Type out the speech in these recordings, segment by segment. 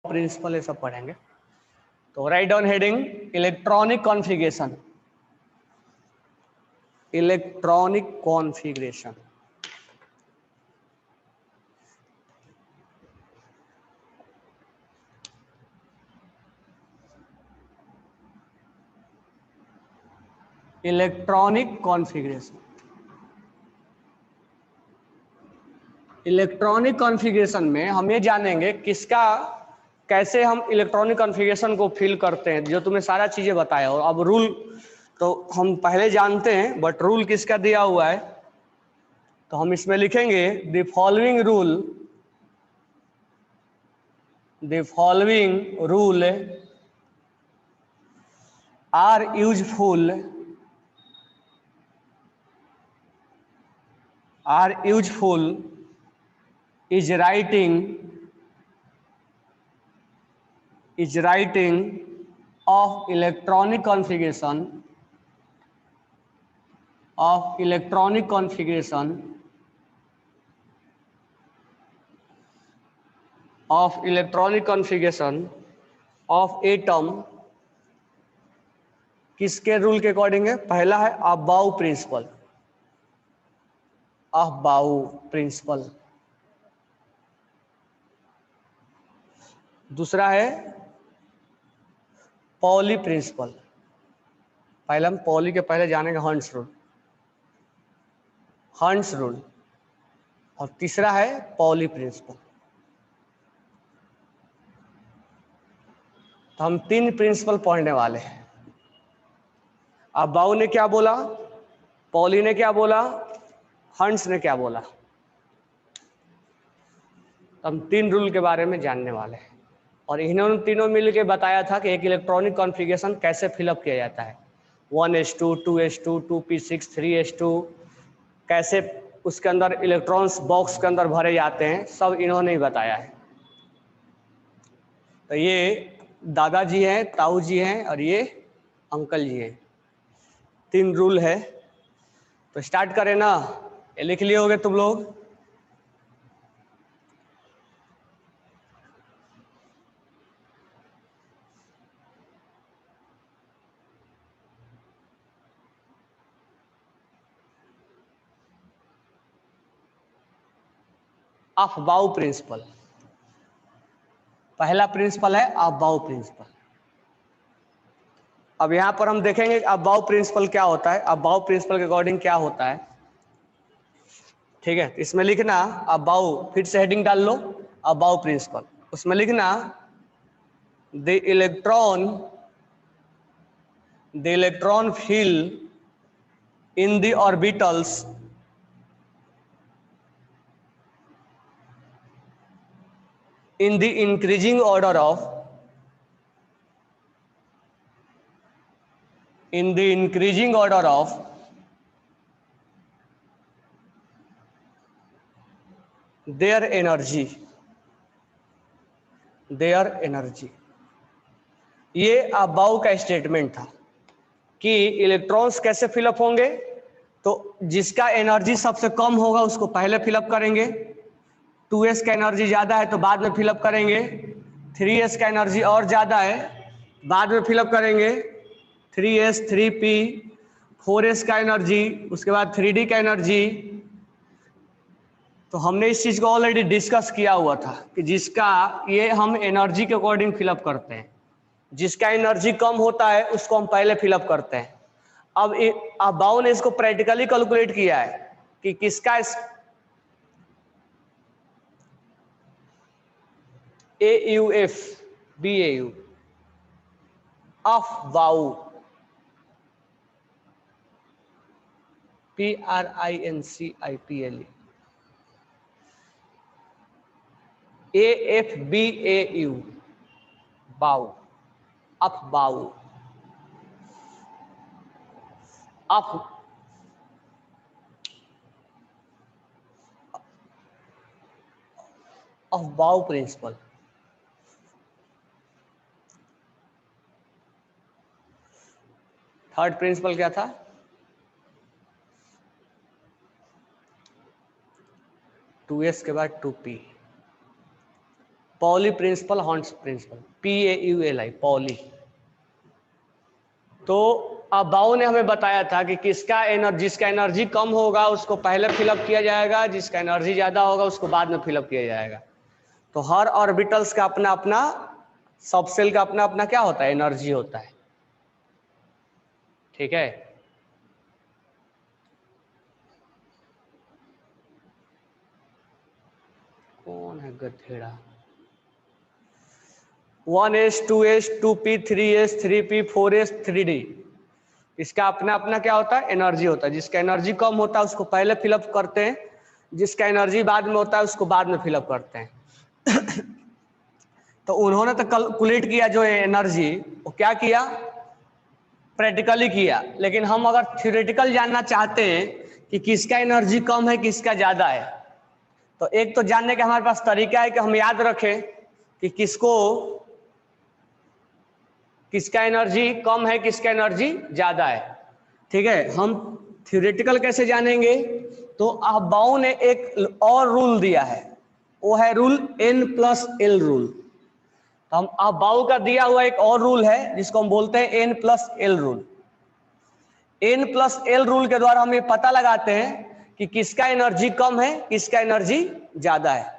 Principal ये सब पढ़ेंगे। तो write down heading electronic configuration. Electronic configuration, electronic configuration. Electronic configuration में हम ये जानेंगे किसका कैसे हम इलेक्ट्रॉनिक कॉन्फ़िगरेशन को फिल करते हैं, जो तुम्हें सारा चीजें बताया। और अब रूल तो हम पहले जानते हैं, बट रूल किसका दिया हुआ है, तो हम इसमें लिखेंगे the following rule, the following rule are useful, are useful is writing of electronic configuration of electronic configuration of electronic configuration of atom किसके रूल के अकॉर्डिंग है? पहला है अबाउ प्रिंसिपल, अबाउ प्रिंसिपल। दूसरा है पॉली प्रिंसिपल, पहले हम poly के पहले जानेंगे हंट्स रूल, हंट्स रूल। और तीसरा है पॉली प्रिंसिपल। तो हम 3 प्रिंसिपल पढ़ने वाले हैं। अबाउ ने क्या बोला, पॉली ने क्या बोला, हंट्स ने क्या बोला। हम 3 रूल के बारे में जानने वाले हैं। और इन्होंने तीनों मिलकर बताया था कि एक इलेक्ट्रॉनिक कॉन्फ़िगरेशन कैसे फिलअप किया जाता है, 1s2, 2s2, 2p6, 3s2, कैसे उसके अंदर इलेक्ट्रॉन्स बॉक्स के अंदर भरे जाते हैं, सब इन्होंने ही बताया है। तो ये दादाजी हैं, ताऊ जी हैं, और ये अंकल जी हैं। 3 रूल है। तो स्टार्ट करें ना, ये लिख लिए होगे तुम लोग। अफबाउ प्रिंसिपल, पहला प्रिंसिपल है अफबाउ प्रिंसिपल। अब यहां पर हम देखेंगे अफबाउ प्रिंसिपल क्या होता है, अफबाउ प्रिंसिपल के अकॉर्डिंग क्या होता है। ठीक है, इसमें लिखना अबाउ, फिर से हेडिंग डाल लो अबाउ प्रिंसिपल, उसमें लिखना the electron fill in the orbitals in the increasing order of their energy। ये अबाउ का स्टेटमेंट था कि इलेक्ट्रॉन्स कैसे फिलअप होंगे। तो जिसका एनर्जी सबसे कम होगा उसको पहले फिलअप करेंगे, 2s का एनर्जी ज्यादा है तो बाद में फिलअप करेंगे, 3s का एनर्जी और ज्यादा है बाद में फिलअप करेंगे, 3s 3p, 4s का एनर्जी, उसके बाद 3d का एनर्जी। तो हमने इस चीज को ऑलरेडी डिस्कस किया हुआ था कि जिसका ये हम एनर्जी के अकॉर्डिंग फिलअप करते हैं, जिसका एनर्जी कम होता है उसको हम पहले फिलअप करते हैं। अब अबाउ ने इसको प्रैक्टिकली कैलकुलेट किया है कि किसका AUF BAU Aufbau PRINCIPLE AFBAU बाउ, Aufbau, Aufbau principle. Third principle क्या था? 2s के बाद 2p, पॉली प्रिंसिपल, हॉर्न्स प्रिंसिपल, PAULI, पॉली। तो अब बाउ ने हमें बताया था कि जिसका एनर्जी कम होगा उसको पहले फिलअप किया जाएगा, जिसका एनर्जी ज्यादा होगा उसको बाद में फिलअप किया जाएगा। तो हर ऑर्बिटल्स का अपना अपना, सबसेल का अपना अपना क्या होता है, एनर्जी होता है। ठीक है, कौन है गधेड़ा। 1s 2s 2p 3s 3p 4s 3d, इसका अपना अपना क्या होता है, एनर्जी होता है। जिसका एनर्जी कम होता है उसको पहले फिलअप करते हैं, जिसका एनर्जी बाद में होता है उसको बाद में फिलअप करते हैं। तो उन्होंने तो कैलकुलेट किया जो एनर्जी, वो क्या किया, प्रैक्टिकली किया। लेकिन हम अगर थ्योरेटिकल जानना चाहते हैं कि किसका एनर्जी कम है किसका ज्यादा है, तो एक तो जानने का हमारे पास तरीका है कि हम याद रखें कि किसका एनर्जी कम है किसका एनर्जी ज्यादा है। ठीक है, हम थ्योरेटिकल कैसे जानेंगे, तो अहबाउ ने एक और रूल दिया है, वो है रूल N+L रूल। तो हम अहबाउ का दिया हुआ एक और रूल है जिसको हम बोलते हैं N+L रूल। N+L रूल के द्वारा हम ये पता लगाते हैं कि किसका एनर्जी कम है किसका एनर्जी ज्यादा है।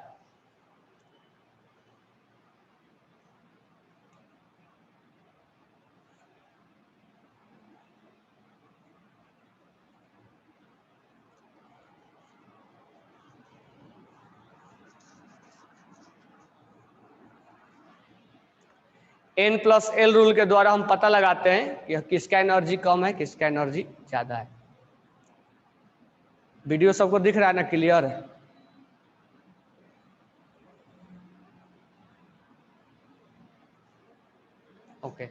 N+L रूल के द्वारा हम पता लगाते हैं कि किसका एनर्जी कम है किसका एनर्जी ज्यादा है। वीडियो सबको दिख रहा है ना, क्लियर है? ओके,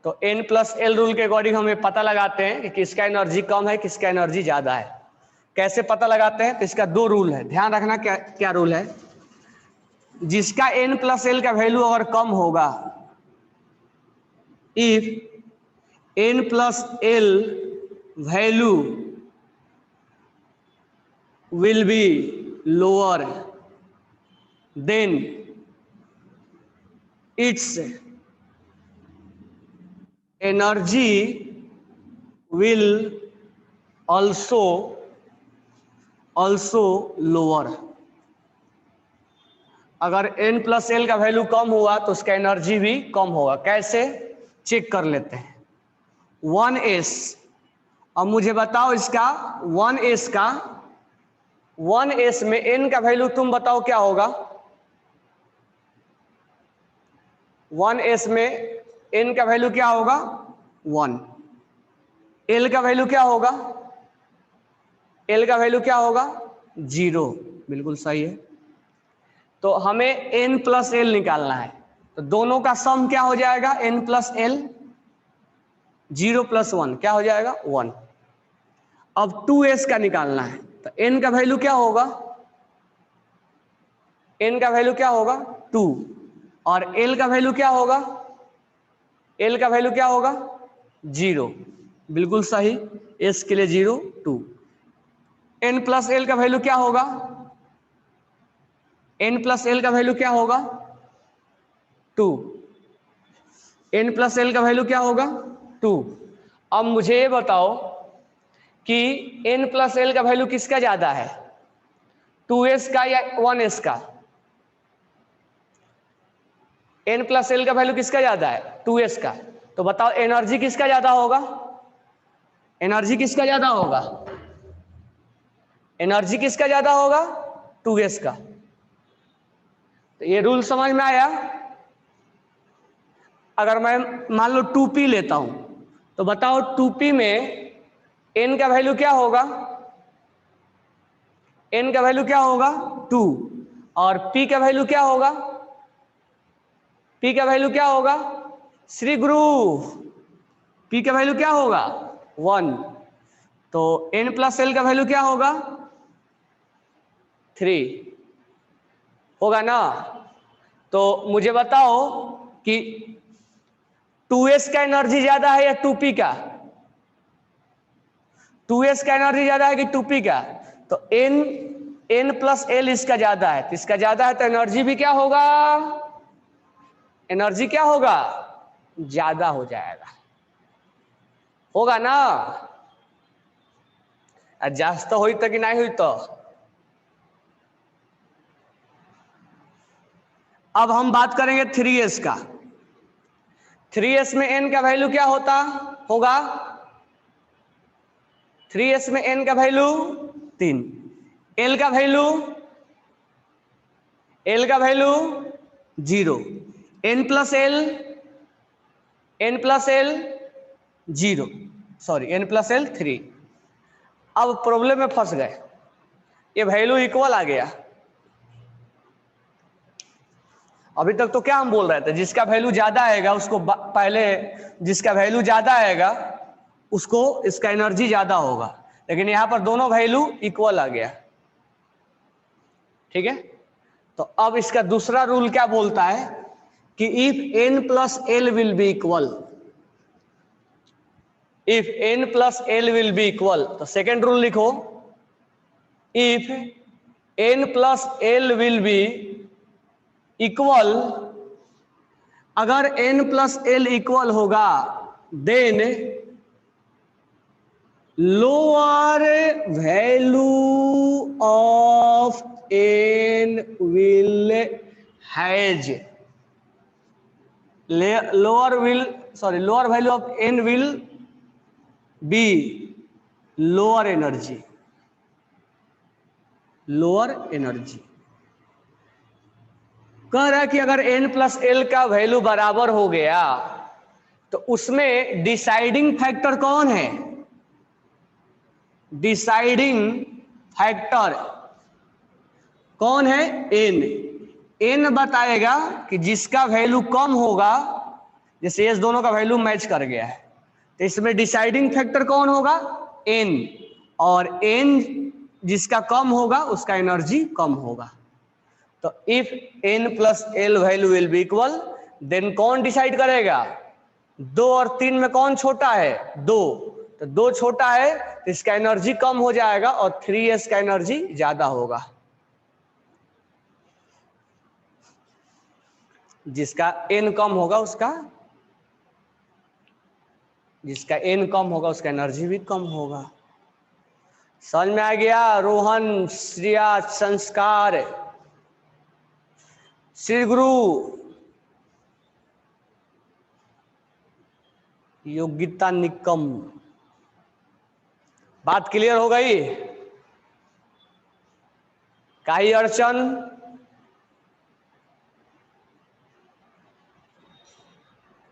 तो N+L रूल के अकॉर्डिंग हम ये पता लगाते हैं कि किसका एनर्जी कम है किसका एनर्जी ज्यादा है। कैसे पता लगाते हैं, तो इसका दो रूल है, ध्यान रखना। क्या क्या रूल है, जिसका N+L का वैल्यू अगर कम होगा, if N+L value will be lower, then its energy will also lower। अगर N+L का वैल्यू कम हुआ तो उसका एनर्जी भी कम होगा। कैसे, चेक कर लेते हैं। 1s, अब मुझे बताओ इसका 1s में n का वैल्यू तुम बताओ क्या होगा। 1s में n का वैल्यू क्या होगा, 1। l का वैल्यू क्या होगा, l का वैल्यू क्या होगा, 0। बिल्कुल सही है। तो हमें N+L निकालना है, तो दोनों का सम क्या हो जाएगा, N+L, 0 + 1 क्या हो जाएगा, 1। अब 2s का निकालना है, तो n का वैल्यू क्या होगा, n का वैल्यू क्या होगा, 2। और l का वैल्यू क्या होगा, l का वैल्यू क्या होगा, 0। बिल्कुल सही, s के लिए 0, 2। N+L का वैल्यू क्या होगा, N+L का वैल्यू क्या होगा, 2। N+L का वैल्यू क्या होगा, 2। अब मुझे ये बताओ कि N+L का वैल्यू किसका ज्यादा है, 2s का या 1s का। N+L का वैल्यू किसका ज्यादा है, 2s का। तो बताओ एनर्जी किसका ज्यादा होगा, एनर्जी किसका ज्यादा होगा, एनर्जी किसका ज्यादा होगा, 2s का। तो ये रूल समझ में आया। अगर मैं मान लो 2p लेता हूं, तो बताओ 2p में n का वैल्यू क्या होगा, n का वैल्यू क्या होगा, 2। और p का वैल्यू क्या होगा, p का वैल्यू क्या होगा, श्री गुरु, p का वैल्यू क्या होगा, 1। तो N+L का वैल्यू क्या होगा, 3 होगा ना। तो मुझे बताओ कि 2s का एनर्जी ज्यादा है या 2p का, 2s का एनर्जी ज्यादा है कि 2p का। तो n+l इसका ज्यादा है, तो इसका ज्यादा है तो एनर्जी भी क्या होगा, एनर्जी क्या होगा, ज्यादा हो जाएगा, होगा ना। जास्त हुई तो कि नहीं हुई तो। अब हम बात करेंगे 3s का। 3s में n का वैल्यू क्या होता होगा, 3s में n का वैल्यू 3, l का वैल्यू 0, n+l 0, सॉरी n+l 3। अब प्रॉब्लम में फंस गए, ये वैल्यू इक्वल आ गया। अभी तक तो क्या हम बोल रहे थे, जिसका वैल्यू ज्यादा आएगा उसको पहले, जिसका वैल्यू ज्यादा आएगा उसको इसका एनर्जी ज्यादा होगा, लेकिन यहां पर दोनों वैल्यू इक्वल आ गया। ठीक है, तो अब इसका दूसरा रूल क्या बोलता है कि if n+l will be equal, if n+l will be equal, तो सेकेंड रूल लिखो, if n+l will be equal, अगर n+l इक्वल होगा then lower value of n will has, lower value of n will be lower energy, lower energy. कह रहा है कि अगर n+l का वैल्यू बराबर हो गया तो उसमें डिसाइडिंग फैक्टर कौन है, डिसाइडिंग फैक्टर कौन है, n बताएगा कि जिसका वैल्यू कम होगा, जैसे ये दोनों का वैल्यू मैच कर गया है, तो इसमें डिसाइडिंग फैक्टर कौन होगा, n, और n जिसका कम होगा उसका एनर्जी कम होगा। तो if n+l value will be equal, then कौन डिसाइड करेगा, 2 और 3 में कौन छोटा है, 2, तो 2 छोटा है तो इसका एनर्जी कम हो जाएगा और 3s का एनर्जी ज्यादा होगा। जिसका n कम होगा उसका, जिसका n कम होगा उसका एनर्जी भी कम होगा। समझ में आ गया। रोहन, श्रेया, संस्कार, श्री गुरु, योग्यता निकम, बात क्लियर हो गई, काही अड़चन,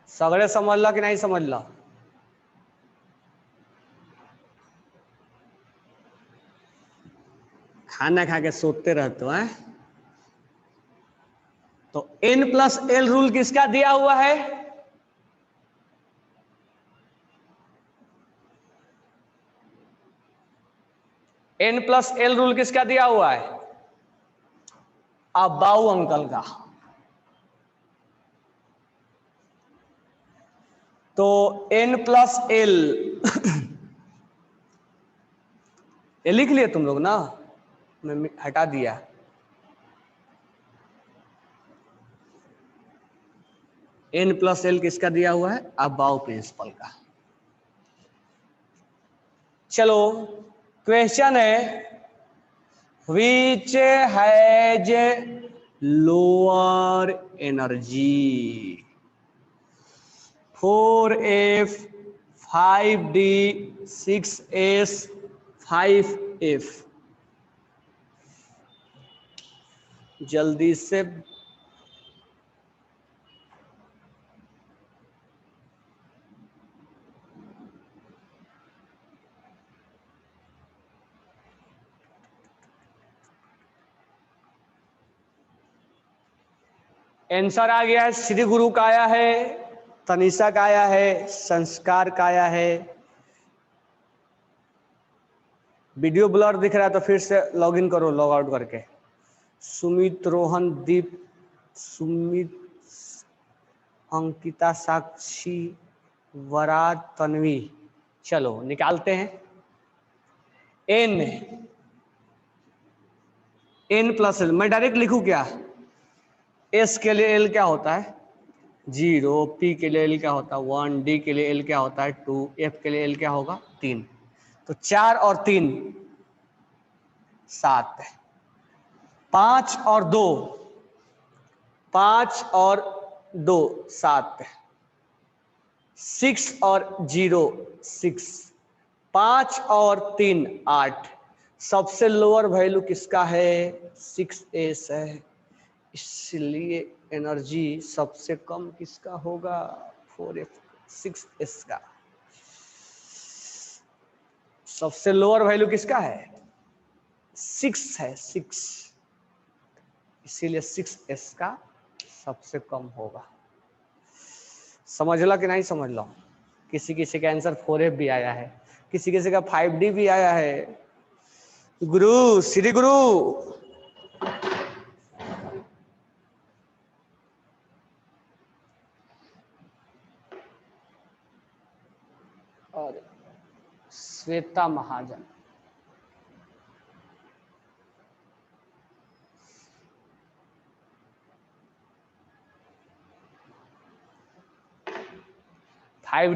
सगड़े समझ ला कि नहीं समझ ला, खाना खा के सोते रहते हैं। तो n+l रूल किसका दिया हुआ है, n+l रूल किसका दिया हुआ है, अब्बाऊ अंकल का। तो n+l ये लिख लिए तुम लोग ना, मैं हटा दिया, n+l किसका दिया हुआ है, अब्बाऊ प्रिंसिपल का। चलो क्वेश्चन है, which has lower energy, 4f 5d 6s 5f। जल्दी से आंसर आ गया है। श्री गुरु का आया है, तनिषा का आया है, संस्कार का आया है। वीडियो ब्लर दिख रहा है तो फिर से लॉगिन करो, लॉग आउट करके। सुमित, रोहन, दीप, सुमित, अंकिता, साक्षी, वराज, तन्वी। चलो निकालते हैं। n n प्लस एल, मैं डायरेक्ट लिखूं क्या? s के लिए l क्या होता है 0, p के लिए l क्या होता है 1, d के लिए l क्या होता है 2, f के लिए l क्या होगा 3। तो 4 और 3 7 है, 5 और 2 5 और 2 7 है, 6 और 0 6, 5 और 3 8। सबसे लोअर वैल्यू किसका है 6s है, इसलिए एनर्जी सबसे कम किसका होगा 4f 6s का। सबसे लोअर वैल्यू किसका है 6 है 6, इसीलिए 6s का सबसे कम होगा। समझ लो कि नहीं समझ लो? किसी किसी का आंसर 4f भी आया है, किसी किसी का 5d भी आया है। गुरु श्री गुरु और श्वेता महाजन,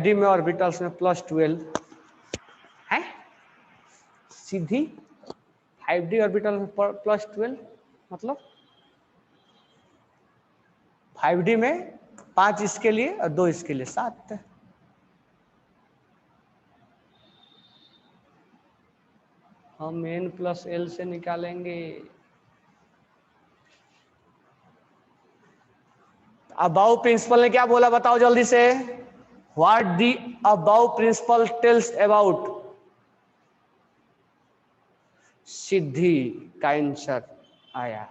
डी में ऑर्बिटल्स में +12 है, सीधी 5d ऑर्बिटल में +12 मतलब 5d में 5 इसके लिए और 2 इसके लिए 7 है। हम n प्लस एल से निकालेंगे। अबाउ प्रिंसिपल ने क्या बोला बताओ जल्दी से, what the aufbau principle tells about सिद्धि का आंसर आया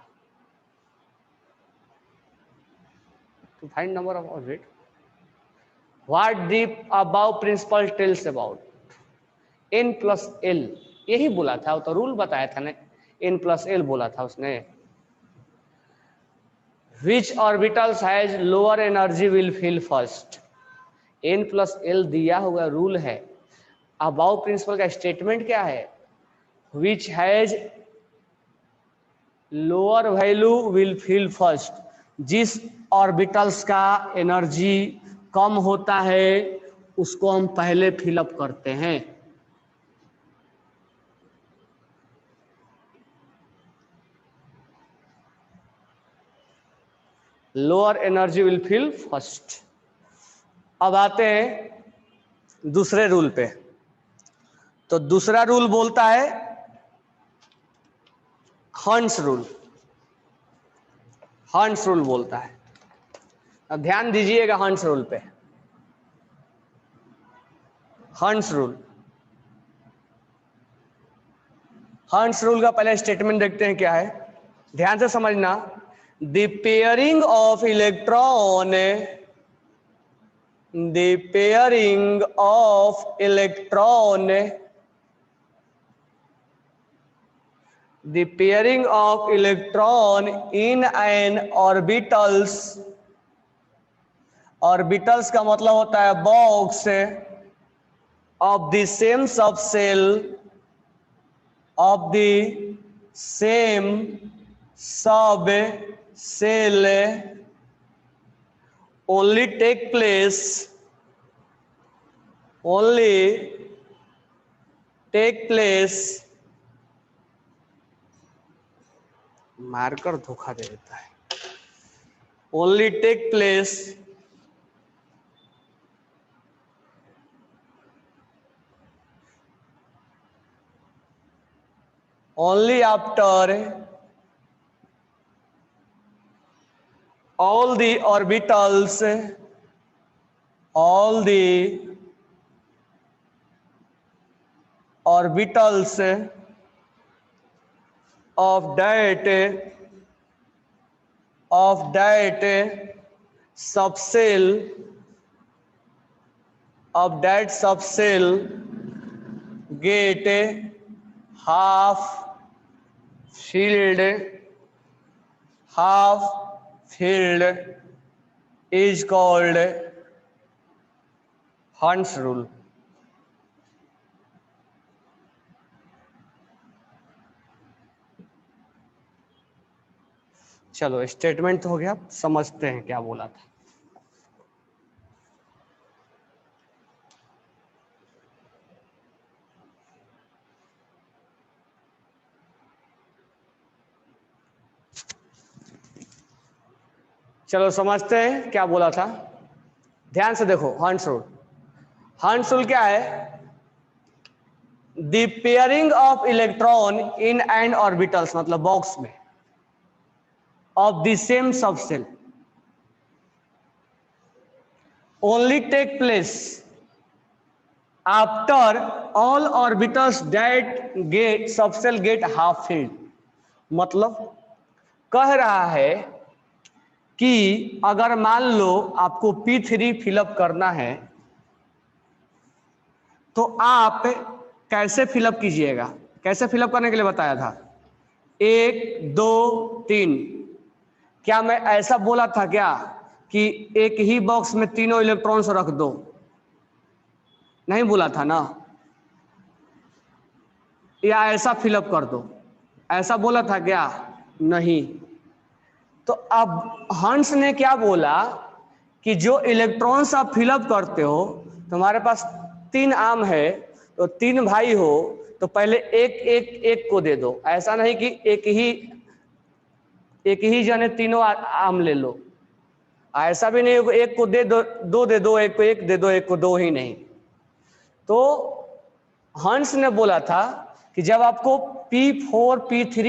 to find number of orbit. What the aufbau principle tells about n plus L, यही बोला था, वो तो रूल बताया था ना, n प्लस एल बोला था उसने। Which orbitals has lower energy will fill first? n plus L दिया हुआ रूल है। अबाउ प्रिंसिपल का स्टेटमेंट क्या है, which has lower value will fill first, जिस ऑर्बिटल्स का एनर्जी कम होता है उसको हम पहले फिलअप करते हैं। Lower energy will fill first. अब आते हैं दूसरे रूल पे। तो दूसरा रूल बोलता है हंस रूल, हंस रूल बोलता है। अब ध्यान दीजिएगा हंस रूल पे। हंस रूल, हंस रूल का पहले स्टेटमेंट देखते हैं क्या है, ध्यान से समझना। The pairing of electron, the pairing of electron, the pairing of electron in an orbitals, orbitals का मतलब होता है box, of the same subshell, of the same subshell only take place, only take place, marker धोखा दे देता है, only take place only after all the orbitals, all the orbitals of that subshell, of that subshell get half filled, half filled is called Hund's rule. चलो statement हो गया, समझते हैं क्या बोला था। चलो समझते हैं क्या बोला था, ध्यान से देखो। हंस रूल, हंस रूल क्या है? The pairing of electron in and orbitals, मतलब बॉक्स में, of the same subshell only take place after all orbitals that get subshell get half filled. मतलब कह रहा है कि अगर मान लो आपको P3 फिलअप करना है तो आप कैसे फिलअप कीजिएगा? कैसे फिलअप करने के लिए बताया था? 1 2 3। क्या मैं ऐसा बोला था क्या कि एक ही बॉक्स में तीनों इलेक्ट्रॉन्स रख दो? नहीं बोला था ना। या ऐसा फिलअप कर दो, ऐसा बोला था क्या? नहीं। तो अब हंस ने क्या बोला कि जो इलेक्ट्रॉन्स आप फिलअप करते हो, तुम्हारे पास 3 आर्म है तो 3 भाई हो तो पहले एक एक एक को दे दो। ऐसा नहीं कि एक ही जने तीनों आर्म ले लो, ऐसा भी नहीं एक को दे दो, 2 दे दो, एक को 1 दे दो, एक को 2 ही नहीं। तो हंस ने बोला था कि जब आपको P4 P3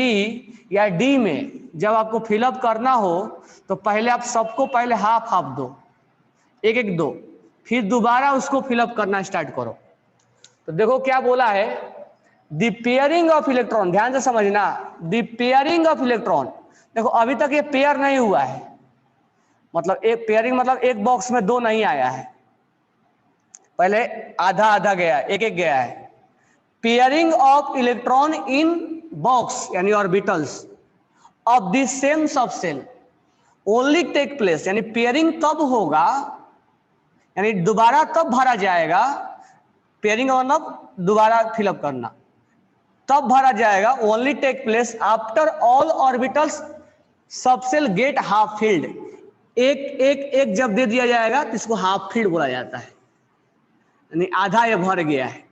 या D में जब आपको फिलअप करना हो तो पहले आप सबको पहले हाफ हाफ दो, एक एक दो, फिर दोबारा उसको फिलअप करना स्टार्ट करो। तो देखो क्या बोला है, द पेयरिंग ऑफ इलेक्ट्रॉन, ध्यान से समझना, द पेयरिंग ऑफ इलेक्ट्रॉन। देखो अभी तक ये पेयर नहीं हुआ है, मतलब एक पेयरिंग मतलब एक बॉक्स में 2 नहीं आया है, पहले आधा आधा गया, एक एक गया है। Pairing of electron in box यानी orbitals of the same subshell only take place, यानी पेयरिंग तब होगा, यानी दोबारा तब भरा जाएगा। पेयरिंग मतलब दोबारा फिलअप करना, तब भरा जाएगा only take place after all orbitals subshell get half filled. एक एक एक जब दे दिया जाएगा तो इसको हाफ फील्ड बोला जाता है, यानी आधा ये भर गया है।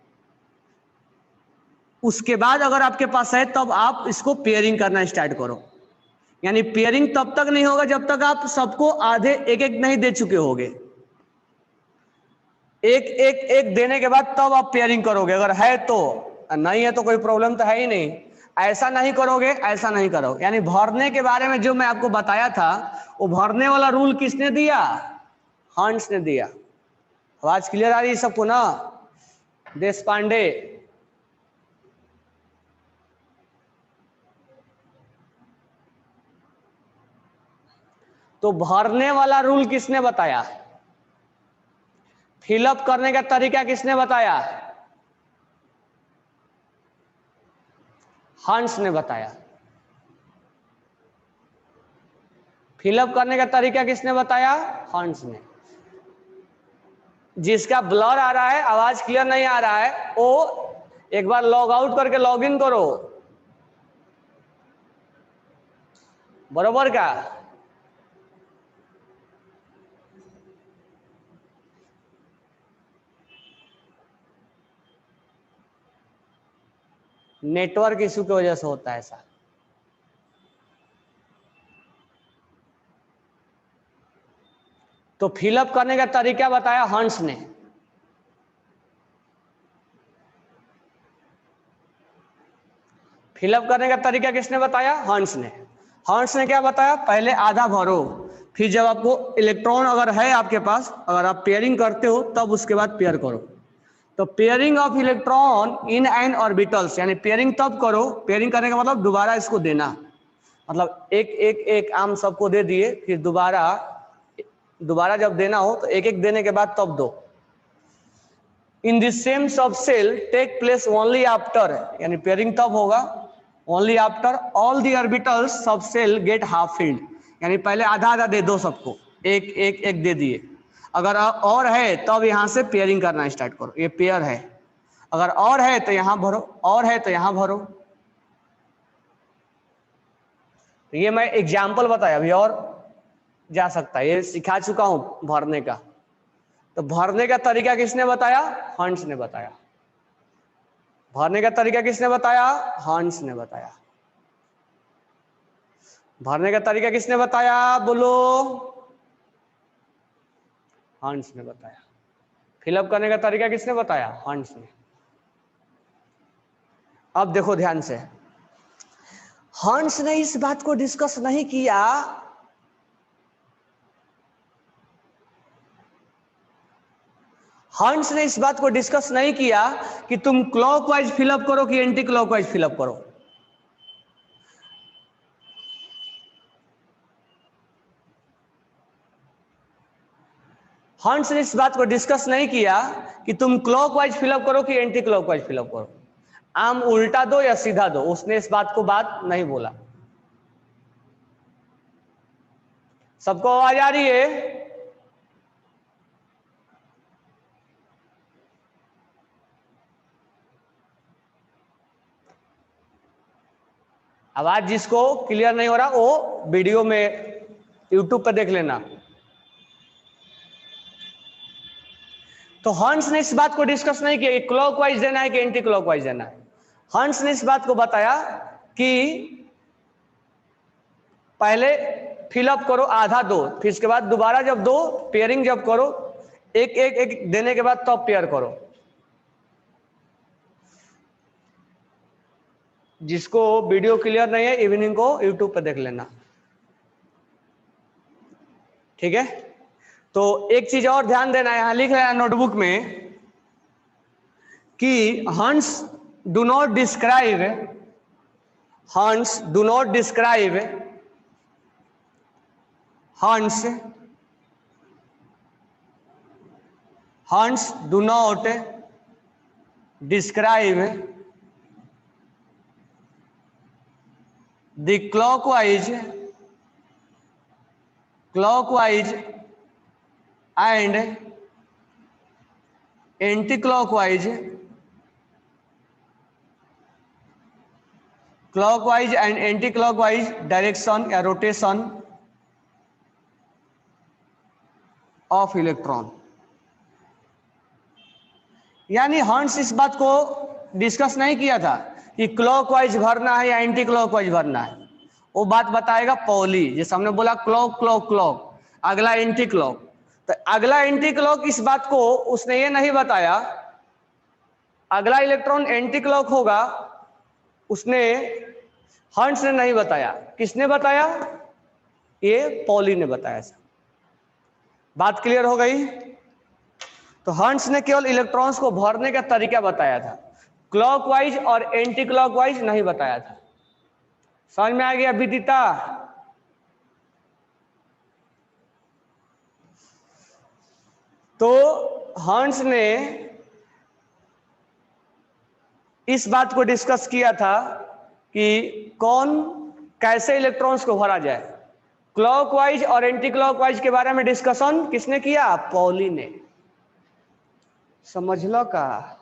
उसके बाद अगर आपके पास है तब आप इसको पेयरिंग करना स्टार्ट करो, यानी पेयरिंग तब तक नहीं होगा जब तक आप सबको आधे एक एक नहीं दे चुके होगे। एक एक एक देने के बाद तब आप पेयरिंग करोगे, अगर है तो, नहीं है तो कोई प्रॉब्लम तो है ही नहीं। ऐसा नहीं करोगे, ऐसा नहीं करोगे। यानी भरने के बारे में जो मैं आपको बताया था वो भरने वाला रूल किसने दिया? हंस ने दिया। आवाज क्लियर आ रही है सबको ना? देश पांडे, तो भरने वाला रूल किसने बताया? फिलअप करने का तरीका किसने बताया? हंस ने बताया। फिलअप करने का तरीका किसने बताया? हंस ने। जिसका ब्लर आ रहा है, आवाज क्लियर नहीं आ रहा है, वो एक बार लॉग आउट करके लॉग इन करो, बरोबर का? नेटवर्क इशू की वजह से होता है ऐसा। तो फिलअप करने का तरीका बताया हंस ने। फिलअप करने का तरीका किसने बताया? हंस ने। हंस ने क्या बताया? पहले आधा भरो, फिर जब आपको इलेक्ट्रॉन अगर है आपके पास, अगर आप पेयरिंग करते हो तब उसके बाद पेयर करो। तो pairing of electron in N orbitals, यानी पेयरिंग तब करो, पेयरिंग करने का मतलब दोबारा इसको देना, मतलब एक एक एक आम सबको दे दिए, फिर दोबारा जब देना हो तो एक एक देने के बाद तब दो। In the same subshell take place only after, यानी पेयरिंग तब होगा only after all the orbitals subshell get half filled, यानी पहले आधा आधा दे दो सबको, एक एक एक दे दिए। अगर और है तब यहां से पेयरिंग करना स्टार्ट करो, ये पेयर है। अगर और है तो यहां भरो, और है तो यहां भरो। ये मैं एग्जाम्पल बताया, अभी और जा सकता है, ये सिखा चुका हूं भरने का। तो भरने का तरीका किसने बताया? हंस ने बताया। भरने का तरीका किसने बताया? हंस ने बताया। भरने का तरीका किसने बताया? बोलो। हंस ने बताया। फिलअप करने का तरीका किसने बताया? हंस ने। अब देखो ध्यान से, हंस ने इस बात को डिस्कस नहीं किया हंस ने इस बात को डिस्कस नहीं किया कि तुम क्लॉकवाइज फिलअप करो कि एंटी क्लॉकवाइज फिलअप करो। हंस ने इस बात को डिस्कस नहीं किया कि तुम क्लॉकवाइज फिलअप करो कि एंटी क्लॉकवाइज फिलअप करो, आम उल्टा दो या सीधा दो, उसने इस बात को बात नहीं बोला। सबको आवाज आ रही है? आवाज जिसको क्लियर नहीं हो रहा वो वीडियो में यूट्यूब पर देख लेना। तो हंस ने इस बात को डिस्कस नहीं किया कि क्लॉकवाइज देना है कि एंटी क्लॉकवाइज देना है। हंस ने इस बात को बताया कि पहले फिलअप करो, आधा दो, फिर इसके बाद दोबारा जब दो, पेयरिंग जब करो, एक एक एक देने के बाद तब पेयर करो। जिसको वीडियो क्लियर नहीं है इवनिंग को यूट्यूब पर देख लेना, ठीक है। तो एक चीज और ध्यान देना है, यहां लिख रहा है नोटबुक में कि हंस डू नॉट डिस्क्राइब हंस डू नॉट डिस्क्राइब हंस हंस do not describe the clockwise and anti-clockwise and anti-clockwise direction या रोटेशन ऑफ इलेक्ट्रॉन। यानी हंस इस बात को डिस्कस नहीं किया था कि क्लॉकवाइज भरना है या एंटी क्लॉकवाइज भरना है, वो बात बताएगा पॉली। जैसे हमने बोला क्लॉक क्लॉक क्लॉक, अगला एंटी क्लॉक, तो अगला एंटी क्लॉक इस बात को उसने ये नहीं बताया, अगला इलेक्ट्रॉन एंटी क्लॉक होगा उसने हंस ने नहीं बताया। किसने बताया? ये पॉली ने बताया। बात क्लियर हो गई? तो हंस ने केवल इलेक्ट्रॉन्स को भरने का तरीका बताया था, क्लॉकवाइज और एंटी क्लॉकवाइज नहीं बताया था। समझ में आ गया विदिता? तो हंस ने इस बात को डिस्कस किया था कि कौन कैसे इलेक्ट्रॉन्स को भरा जाए। क्लॉकवाइज और एंटी क्लॉकवाइज के बारे में डिस्कशन किसने किया? पॉली ने। समझ लो का?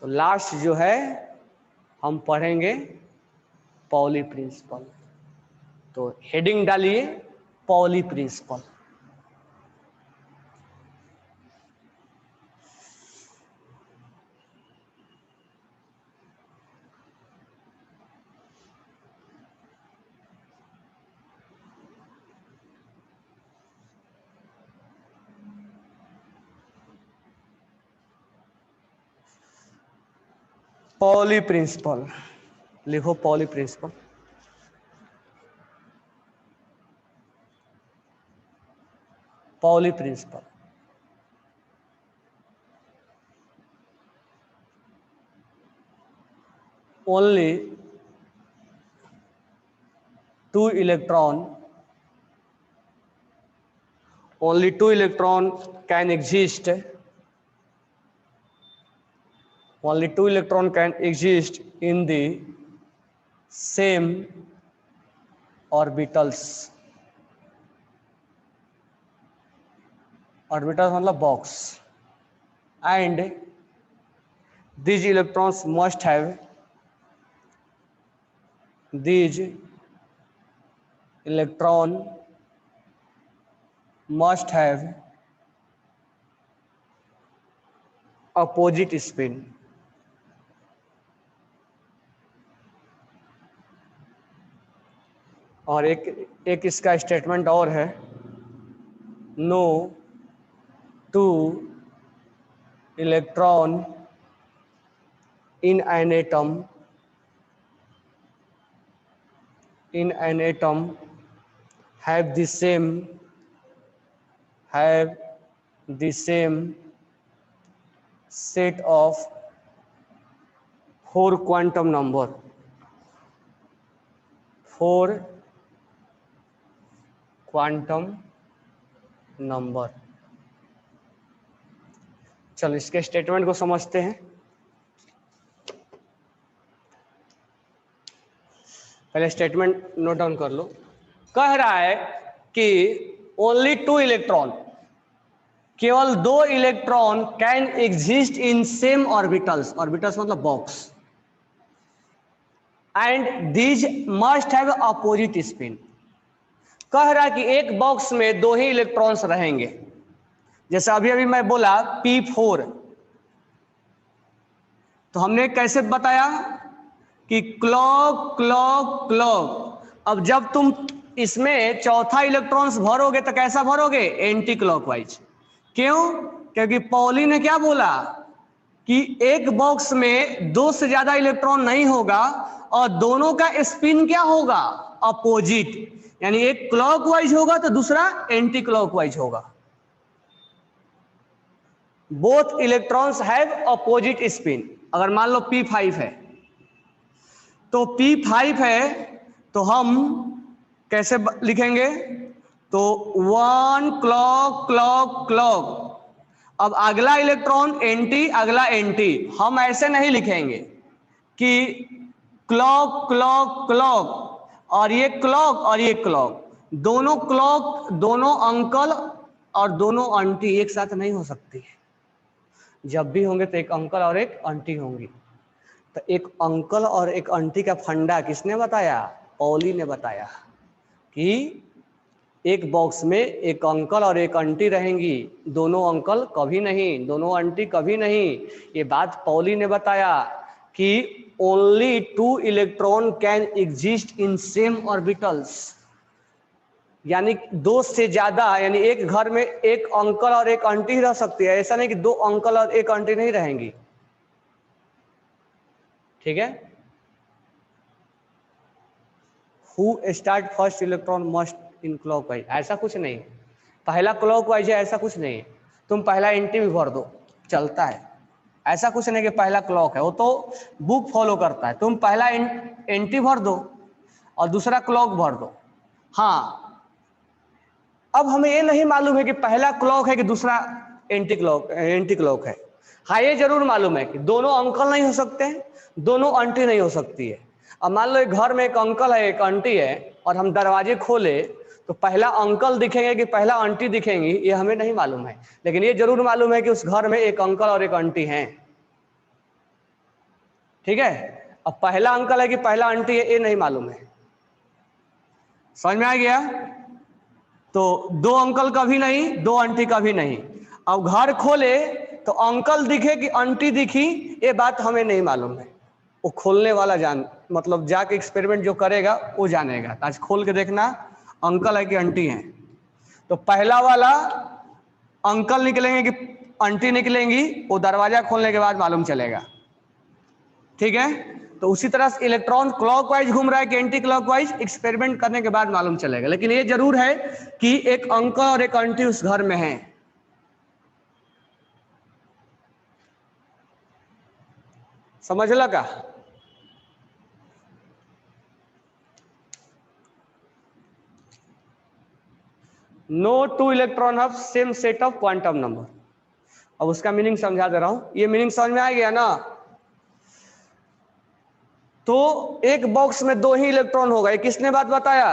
तो लास्ट जो है हम पढ़ेंगे पॉली प्रिंसिपल। तो हेडिंग डालिए पॉली प्रिंसिपल। पॉली प्रिंसिपल लिखो, Pauli principle. Pauli principle only two electron can exist, only two electron can exist in the same orbitals। Orbital मतलब box. and these electrons must have these electron must have opposite spin. और एक इसका statement और है, no two electron in an atom have the same set of 4 quantum number. 4 quantum number. चलो इसके statement को समझते हैं। पहले स्टेटमेंट नोट डाउन कर लो। कह रहा है कि ओनली 2 इलेक्ट्रॉन, केवल 2 electron can exist in same orbitals, orbitals मतलब box, and these must have opposite spin. कह रहा है कि एक बॉक्स में 2 ही इलेक्ट्रॉन्स रहेंगे। जैसे अभी अभी मैं बोला P4, तो हमने कैसे बताया कि क्लॉक क्लॉक क्लॉक। अब जब तुम इसमें चौथा इलेक्ट्रॉन्स भरोगे तो कैसा भरोगे? Anti clockwise. क्यों? क्योंकि पॉली ने क्या बोला कि एक बॉक्स में 2 से ज्यादा इलेक्ट्रॉन नहीं होगा और दोनों का स्पिन क्या होगा? अपोजिट, यानी एक क्लॉकवाइज होगा तो दूसरा एंटी क्लॉकवाइज होगा। Both electrons have opposite spin. अगर मान लो P5 है, तो P5 है तो हम कैसे लिखेंगे? तो 1 क्लॉक क्लॉक क्लॉक। अब अगला इलेक्ट्रॉन एंटी, अगला एंटी। हम ऐसे नहीं लिखेंगे कि क्लॉक क्लॉक क्लॉक और ये क्लॉक और ये क्लॉक। दोनों क्लॉक, दोनों अंकल और दोनों आंटी एक साथ नहीं हो सकती है। जब भी होंगे तो एक अंकल और एक आंटी होंगी। तो एक अंकल और एक आंटी का फंडा किसने बताया? पॉली ने बताया कि एक बॉक्स में एक अंकल और एक आंटी रहेंगी, दोनों अंकल कभी नहीं, दोनों आंटी कभी नहीं। ये बात पॉली ने बताया कि only 2 electron can exist in same orbitals, यानी 2 से ज्यादा, यानी एक घर में एक अंकल और एक आंटी रह सकती है। ऐसा नहीं कि 2 अंकल और एक आंटी नहीं रहेंगी। ठीक है? Who start first electron must in clockwise, ऐसा कुछ नहीं। पहला क्लॉकवाइज है ऐसा कुछ नहीं। तुम पहला एंटी भी भर दो, चलता है। ऐसा कुछ नहीं कि पहला क्लॉक है, वो तो बुक फॉलो करता है। तुम पहला एंटी भर दो और दूसरा क्लॉक भर दो। हाँ, अब हमें ये नहीं मालूम है कि पहला क्लॉक है कि दूसरा एंटी क्लॉक है। हाँ, ये जरूर मालूम है कि दोनों अंकल नहीं हो सकते हैं, दोनों आंटी नहीं हो सकती है। अब मान लो एक घर में एक अंकल है एक आंटी है और हम दरवाजे खोले तो पहला अंकल दिखेंगे कि पहला आंटी दिखेंगी, ये हमें नहीं मालूम है। लेकिन ये जरूर मालूम है कि उस घर में एक अंकल और एक आंटी हैं। ठीक है? अब पहला अंकल है कि पहला आंटी है, ये नहीं मालूम है। समझ में आ गया? तो 2 अंकल कभी नहीं, 2 आंटी कभी नहीं। अब घर खोले तो अंकल दिखे कि आंटी दिखी, ये बात हमें नहीं मालूम है। वो खोलने वाला मतलब जाके एक्सपेरिमेंट जो करेगा वो जानेगा। आज खोल के देखना अंकल है कि आंटी है। तो पहला वाला अंकल निकलेंगे कि आंटी निकलेंगी, वो दरवाजा खोलने के बाद मालूम चलेगा। ठीक है? तो उसी तरह से इलेक्ट्रॉन क्लॉकवाइज घूम रहा है कि एंटी क्लॉकवाइज, एक्सपेरिमेंट करने के बाद मालूम चलेगा। लेकिन ये जरूर है कि एक अंकल और एक आंटी उस घर में है। समझ लगा? No 2 electron of same set of quantum number. अब उसका मीनिंग समझा दे रहा हूं। ये मीनिंग समझ में आ गया ना? तो एक बॉक्स में 2 ही इलेक्ट्रॉन होगा, ये किसने बात बताया?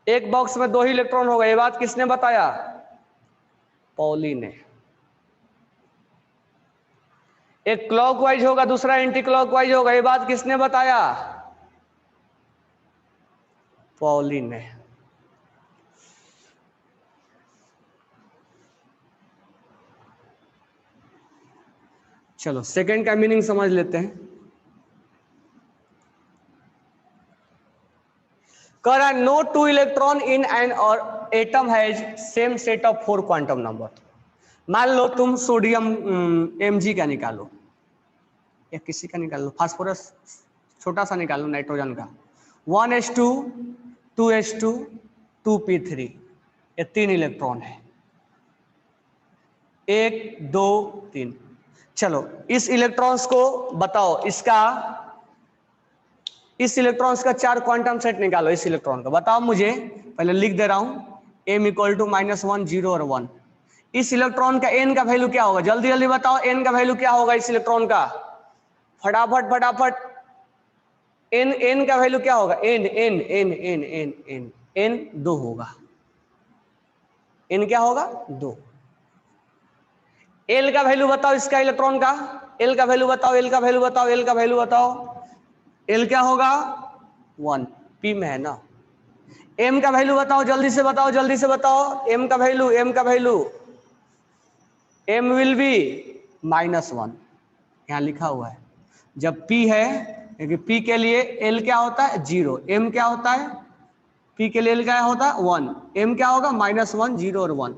एक बॉक्स में 2 ही इलेक्ट्रॉन होगा, ये बात किसने बताया? पॉली ने। एक क्लॉकवाइज होगा, दूसरा एंटी क्लॉकवाइज होगा। ये बात किसने बताया? पॉली ने। चलो सेकंड का मीनिंग समझ लेते हैं। कह रहा है no two electron in an और atom has same set of 4 quantum number. मान लो तुम सोडियम Mg का निकालो या किसी का निकाल लो, फास्फोरस छोटा सा निकालो, नाइट्रोजन का 1s2 2s2 2p3, ये 3 इलेक्ट्रॉन है, 1 2 3। चलो इस इलेक्ट्रॉन्स को बताओ, इस इलेक्ट्रॉन्स का 4 क्वांटम सेट निकालो। इस इलेक्ट्रॉन का बताओ मुझे, पहले लिख दे रहा हूं, m = -1 0 और 1। इस इलेक्ट्रॉन का n का वैल्यू क्या होगा? जल्दी जल्दी बताओ n का वैल्यू क्या होगा इस इलेक्ट्रॉन का, फटाफट फटाफट। n का वैल्यू क्या होगा? n 2 होगा। n क्या होगा? 2। l का वैल्यू बताओ इसका, इलेक्ट्रॉन का l का वैल्यू बताओ, l का वैल्यू बताओ, l का वैल्यू बताओ। l क्या होगा? 1, p में है ना। m का वैल्यू बताओ, जल्दी से बताओ, जल्दी से बताओ। m का वैल्यू, m का वैल्यू, m विल बी -1, यहां लिखा हुआ है। जब p है, क्योंकि p के लिए l क्या होता है? 0, m क्या होता है? p के लिए l क्या होता है? 1, m क्या होगा? -1 0 और 1।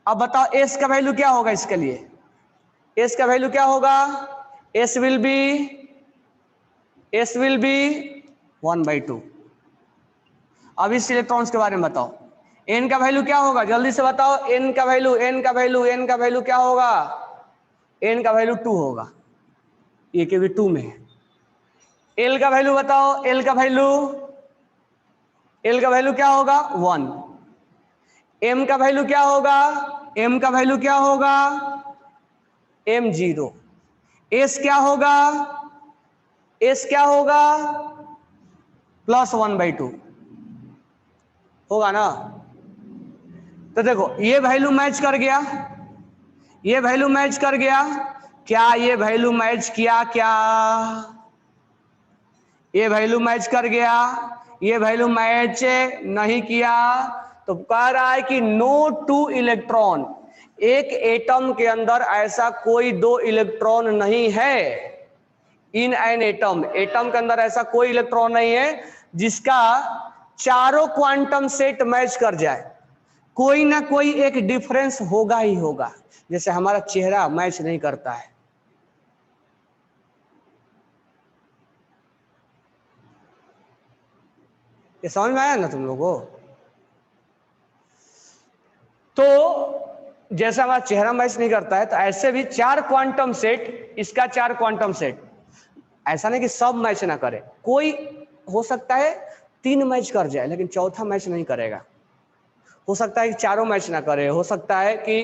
अब बताओ s का वैल्यू क्या होगा इसके लिए? s का वैल्यू क्या होगा? s will be 1/2। अब इस इलेक्ट्रॉन्स के बारे में बताओ, n का वैल्यू क्या होगा? जल्दी से बताओ, n का वैल्यू, n का वैल्यू, n का वैल्यू क्या होगा? n का वैल्यू 2 होगा, ये के भी 2 में है। l का वैल्यू बताओ, l का वैल्यू, l का वैल्यू क्या होगा? 1। m का वैल्यू क्या होगा? m का वैल्यू क्या होगा? m 0। s क्या होगा? s क्या होगा? +1/2 होगा ना। तो देखो ये वैल्यू मैच कर गया, ये वैल्यू मैच कर गया क्या? ये वैल्यू मैच किया क्या? ये वैल्यू मैच कर गया, ये वैल्यू मैच नहीं किया। तो कह रहा है कि नो टू इलेक्ट्रॉन, एक एटम के अंदर ऐसा कोई 2 इलेक्ट्रॉन नहीं है। इन एन एटम, एटम के अंदर ऐसा कोई इलेक्ट्रॉन नहीं है जिसका चारों क्वांटम सेट मैच कर जाए। कोई ना कोई एक डिफरेंस होगा ही होगा, जैसे हमारा चेहरा मैच नहीं करता है। ये समझ में आया ना तुम लोगों को? तो जैसे हमारा चेहरा मैच नहीं करता है, तो ऐसे भी 4 क्वांटम सेट, इसका 4 क्वांटम सेट, ऐसा नहीं कि सब मैच ना करे, कोई हो सकता है 3 मैच कर जाए लेकिन चौथा मैच नहीं करेगा। हो सकता है कि चारों मैच ना करे, हो सकता है कि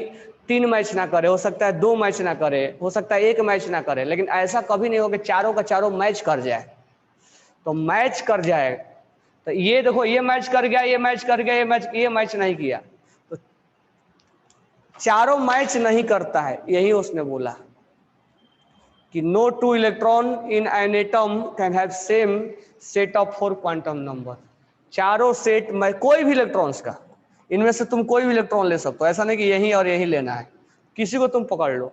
3 मैच ना करे, हो सकता है 2 मैच ना करे, हो सकता है 1 मैच ना करे, लेकिन ऐसा कभी नहीं हो कि चारों का चारों मैच कर जाए। तो मैच कर जाए, तो ये देखो, ये मैच कर गया, ये मैच कर गया, ये मैच नहीं किया, तो चारों मैच नहीं करता है। यही उसने बोला कि no two electron in an atom can have same set of 4 quantum number. चारों सेट में कोई भी इलेक्ट्रॉन्स का, इनमें से तुम कोई भी इलेक्ट्रॉन ले सकते हो, ऐसा नहीं कि यही और यही लेना है, किसी को तुम पकड़ लो,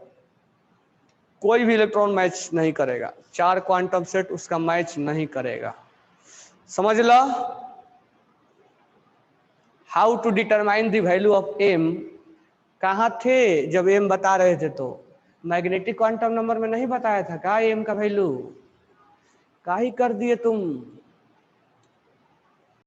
कोई भी इलेक्ट्रॉन मैच नहीं करेगा, 4 क्वांटम सेट उसका मैच नहीं करेगा। समझ लो। How to determine the value of m, कहाँ थे जब m बता रहे थे? तो मैग्नेटिक क्वांटम नंबर में नहीं बताया था का m का वैल्यू? का ही कर दिए तुम?